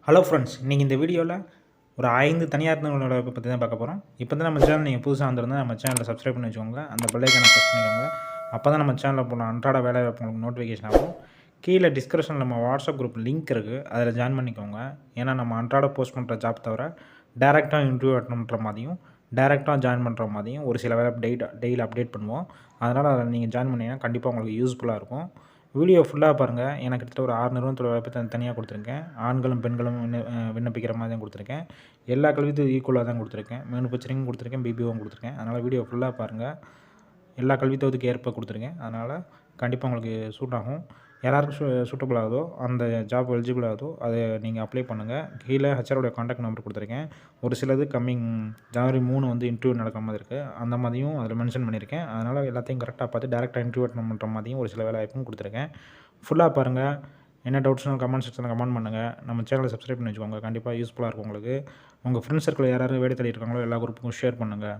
Hello friends, இன்றைக்கி இந்த வீடியோவில் ஒரு 5 தனியார் நிறுவனங்களை பற்றி தான் பார்க்க போகிறோம். இப்போ தான் நம்ம சேனல் நீங்கள் புதுசாக வந்திருந்தால் நம்ம சேனலை சப்ஸ்கிரைப் பண்ணி வச்சுக்கோங்க. அந்த பெல் ஐக்கானை ப்ரெஸ் பண்ணிக்கோங்க. அப்போ தான் நம்ம சேனலில் போன அன்றாட வேலை உங்களுக்கு நோட்டிஃபிகேஷன் ஆகும். கீழே டிஸ்கிரிப்ஷனில் நம்ம வாட்ஸ்அப் குரூப் லிங்க் இருக்குது, அதில் ஜாயின் பண்ணிக்கோங்க. ஏன்னா நம்ம அன்றாட போஸ்ட் பண்ணுற ஜாப் தவிர டேரெக்டாக இன்டர்வியூ அட்டன் பண்ணுற மாதிரியும் டேரெக்டாக ஜாயின் பண்ணுற மாதிரியும் ஒரு சில வேலை டெய்லி அப்டேட் பண்ணுவோம். அதனால் அதில் நீங்கள் ஜாயின் பண்ணிங்கன்னா கண்டிப்பாக உங்களுக்கு யூஸ்ஃபுல்லாக இருக்கும். வீடியோ ஃபுல்லாக பாருங்கள். எனக்கு கிட்டத்தட்ட ஒரு 6 நிறுவனத்தோட வாய்ப்பு தனியாக கொடுத்துருக்கேன். ஆண்களும் பெண்களும் விண்ணப்பிக்கிற மாதிரி தான் கொடுத்துருக்கேன். எல்லா கல்விக்கும் ஈக்குவலாக தான் கொடுத்துருக்கேன். மேனுஃபேக்சரிங் கொடுத்துருக்கேன், பிபிஓவும் கொடுத்துருக்கேன். அதனால் வீடியோ ஃபுல்லாக பாருங்கள். எல்லா கல்வித்தொகுதிக்கு ஏற்ப கொடுத்துருக்கேன். அதனால் கண்டிப்பாக உங்களுக்கு சூட் ஆகும். யாராருக்கு சூட்டபிள் ஆகுதோ, அந்த ஜாப் எலிஜிபிள் ஆகுதோ அதை நீங்கள் அப்ளை பண்ணுங்கள். கீழே ஹெச்ஆரோடைய காண்டாக்ட் நம்பர் கொடுத்துருக்கேன். ஒரு சிலது கம்மிங் ஜனவரி 3 வந்து இன்டர்வியூ நடக்கிற மாதிரி இருக்குது. அந்த மாதிரியும் அதில் மென்ஷன் பண்ணியிருக்கேன். அதனால் எல்லாத்தையும் கரெக்டாக பார்த்து டேரெக்டாக இன்டர்வியூ அட்டன் பண்ணுற மாதிரியும் ஒரு சில வேலை வாய்ப்பும் கொடுத்துருக்கேன். ஃபுல்லாக பாருங்கள். என்ன டவுட்ஸ்னாலும் கமெண்ட் செக்ஷனில் கமெண்ட் பண்ணுங்கள். நம்ம சேனலை சப்ஸ்கிரைப் பண்ணி வச்சுக்கோங்க. கண்டிப்பாக யூஸ்ஃபுல்லாக இருக்கும் உங்களுக்கு. உங்கள் ஃப்ரெண்ட்ஸ் சர்க்கிள் யாராவது வேலை தேடி இருக்காங்களோ எல்லா குரூப்புக்கும் ஷேர் பண்ணுங்கள்.